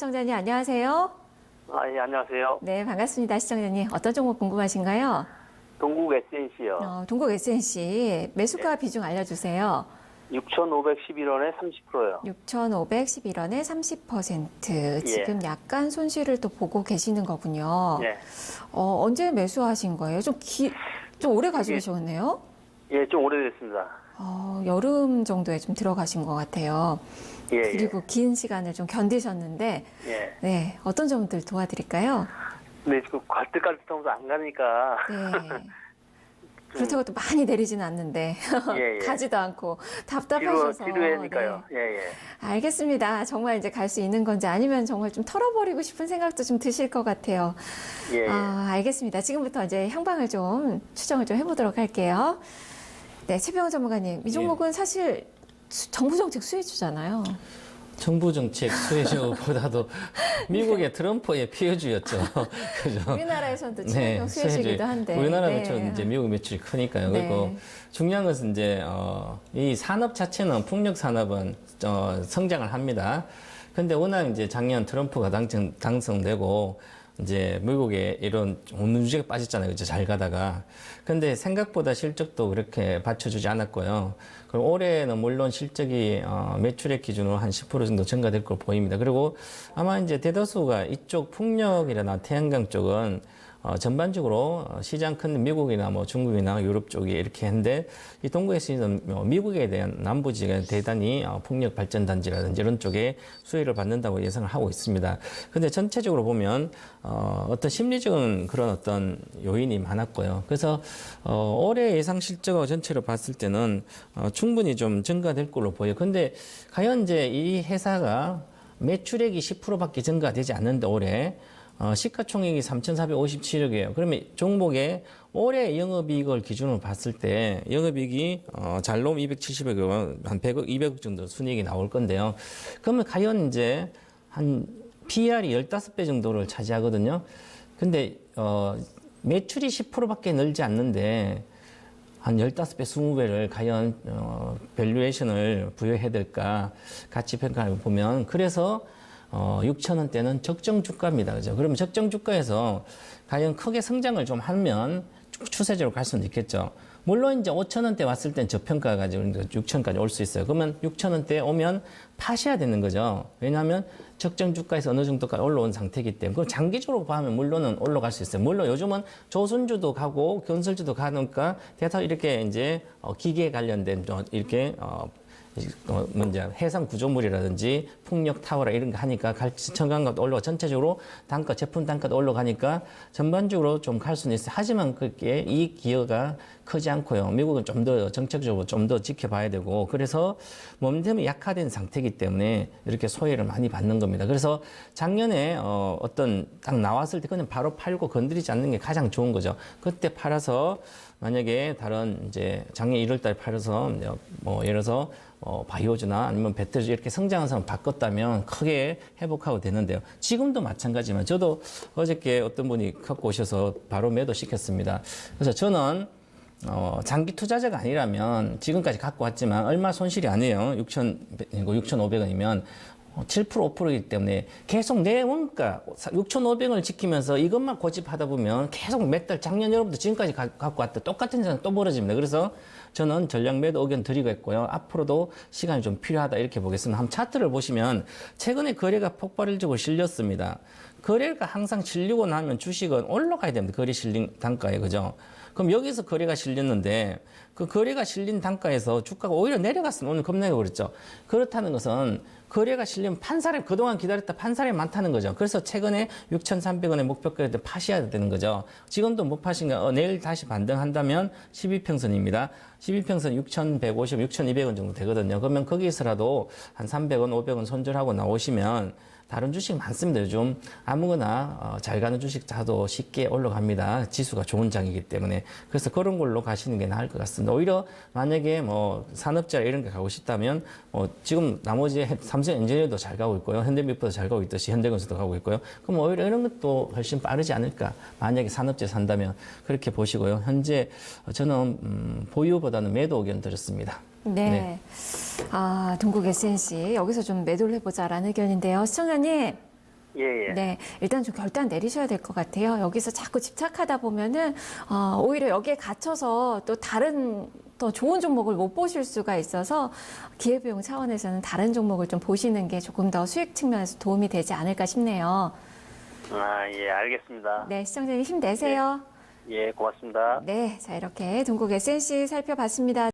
시청자님 안녕하세요. 예, 안녕하세요. 네, 반갑습니다. 시청자님. 어떤 종목 궁금하신가요? 동국 SNC요. 동국 SNC 매수가 비중 알려주세요. 6,511원에 30%요. 6,511원에 30%. 지금 약간 손실을 또 보고 계시는 거군요. 예. 언제 매수하신 거예요? 좀 오래 가지고셨네요? 예, 좀 오래됐습니다. 여름 정도에 좀 들어가신 것 같아요. 예. 그리고 긴 시간을 좀 견디셨는데, 예. 네, 어떤 점들 도와드릴까요? 네, 지금 갈등하면서 안 가니까. 네. 그렇다고 또 많이 내리지는 않는데 예. 가지도 않고 답답하셔서 지루해니까요. 네. 예. 알겠습니다. 정말 이제 갈 수 있는 건지 아니면 정말 좀 털어버리고 싶은 생각도 좀 드실 것 같아요. 예. 알겠습니다. 지금부터 이제 향방을 좀 추정을 좀 해보도록 할게요. 네, 최병원 전문가님, 이 종목은 사실 정부 정책 수혜주잖아요. 정부 정책 수혜주보다도 미국의 트럼프의 피해주였죠. 그죠? 우리나라에서도 친환경 수혜주이기도 한데. 우리나라는 이제 미국 매출이 크니까요. 네. 그리고 중요한 것은 이제 이 산업 자체는 풍력 산업은 성장을 합니다. 근데 워낙 이제 작년 트럼프가 당선되고 이제 미국에 이런 문제가 빠졌잖아요. 그죠? 잘 가다가. 근데 생각보다 실적도 그렇게 받쳐주지 않았고요. 그럼 올해는 물론 실적이 매출액 기준으로 한 10% 정도 증가될 걸 보입니다. 그리고 아마 이제 대다수가 이쪽 풍력이나 태양광 쪽은 전반적으로 시장 큰 미국이나 뭐 중국이나 유럽 쪽이 이렇게 했는데 이 동구에서는 미국에 대한 남부 지역에 대단히 풍력 발전 단지라든지 이런 쪽에 수혜를 받는다고 예상을 하고 있습니다. 근데 전체적으로 보면 어떤 심리적인 그런 어떤 요인이 많았고요. 그래서 올해 예상 실적을 전체로 봤을 때는 충분히 좀 증가될 걸로 보여요. 근데 과연 이제 이 회사가 매출액이 10%밖에 증가되지 않는데 올해 시가총액이 3,457억이에요. 그러면 종목의 올해 영업이익을 기준으로 봤을 때 영업이익이 잘 나오면 270억이면 한 100억, 200억 정도 순이익이 나올 건데요. 그러면 과연 이제 한 PR이 15배 정도를 차지하거든요. 근데 매출이 10%밖에 늘지 않는데 한 15배, 20배를 과연 밸류에이션을 부여해야 될까 가치 평가를 보면 그래서 6,000원대는 적정 주가입니다. 그죠? 그러면 적정 주가에서 과연 크게 성장을 좀 하면 추세적으로 갈 수는 있겠죠. 물론 이제 5,000원대 왔을 땐 저평가 가지고 6,000원까지 올 수 있어요. 그러면 6,000원대 오면 파셔야 되는 거죠. 왜냐하면 적정 주가에서 어느 정도까지 올라온 상태이기 때문에. 그럼 장기적으로 보면 물론은 올라갈 수 있어요. 물론 요즘은 조선주도 가고 건설주도 가니까 대다 이렇게 이제 기계에 관련된 이렇게 먼저 해상 구조물이라든지 풍력 타워라 이런 거 하니까 첨가값도 올라가 전체적으로 단가 제품 단가도 올라가니까 전반적으로 좀 갈 수는 있어요. 하지만 그게 이 기여가 크지 않고요. 미국은 좀 더 정책적으로 좀 더 지켜봐야 되고 그래서 몸템이 약화된 상태이기 때문에 이렇게 소외를 많이 받는 겁니다. 그래서 작년에 어떤 딱 나왔을 때 그냥 바로 팔고 건드리지 않는 게 가장 좋은 거죠. 그때 팔아서 만약에 다른 이제 작년 1월 달에 팔아서 뭐 예를 들어서 바이오주나 아니면 배터리 이렇게 성장한 상황 바꿨다면 크게 회복하고 되는데요. 지금도 마찬가지지만 저도 어저께 어떤 분이 갖고 오셔서 바로 매도 시켰습니다. 그래서 저는 장기 투자자가 아니라면 지금까지 갖고 왔지만 얼마 손실이 아니에요. 6,500원이면 7% 5%이기 때문에 계속 내 원가 6,500원을 지키면서 이것만 고집하다 보면 계속 몇 달 작년 여름부터 지금까지 갖고 왔다 똑같은 상황 또 벌어집니다. 그래서 저는 전략 매도 의견 드리고 있고요. 앞으로도 시간이 좀 필요하다 이렇게 보겠습니다. 한번 차트를 보시면 최근에 거래가 폭발적으로 실렸습니다. 거래가 항상 실리고 나면 주식은 올라가야 됩니다. 거래 실린 단가에 그죠? 그럼 여기서 거래가 실렸는데 그 거래가 실린 단가에서 주가가 오히려 내려갔으면 오늘 겁나게 그랬죠. 그렇다는 것은 거래가 실리면 판 사람이 그동안 기다렸다 판 사람이 많다는 거죠. 그래서 최근에 6,300원의 목표가를 파셔야 되는 거죠. 지금도 못 파신가 내일 다시 반등한다면 12평선입니다. 12평선 6,150, 6,200원 정도 되거든요. 그러면 거기서라도 한 300원, 500원 손절하고 나오시면 다른 주식 많습니다. 요즘 아무거나 잘 가는 주식 사도 쉽게 올라갑니다. 지수가 좋은 장이기 때문에. 그래서 그런 걸로 가시는 게 나을 것 같습니다. 오히려 만약에 뭐 산업재라 이런 게 가고 싶다면 지금 나머지 삼성 엔지니어도 잘 가고 있고요. 현대미포도 잘 가고 있듯이 현대건설도 가고 있고요. 그럼 오히려 이런 것도 훨씬 빠르지 않을까. 만약에 산업재 산다면 그렇게 보시고요. 현재 저는 보유보다는 매도 의견 드렸습니다. 네. 동국 SNC 여기서 좀 매도를 해보자라는 의견인데요. 시청자님 예, 예. 네, 일단 좀 결단 내리셔야 될 것 같아요. 여기서 자꾸 집착하다 보면은 오히려 여기에 갇혀서 또 다른 더 좋은 종목을 못 보실 수가 있어서 기회비용 차원에서는 다른 종목을 좀 보시는 게 조금 더 수익 측면에서 도움이 되지 않을까 싶네요. 아, 예, 알겠습니다. 네, 시청자님 힘내세요. 예, 고맙습니다. 네, 자 이렇게 동국 SNC 살펴봤습니다.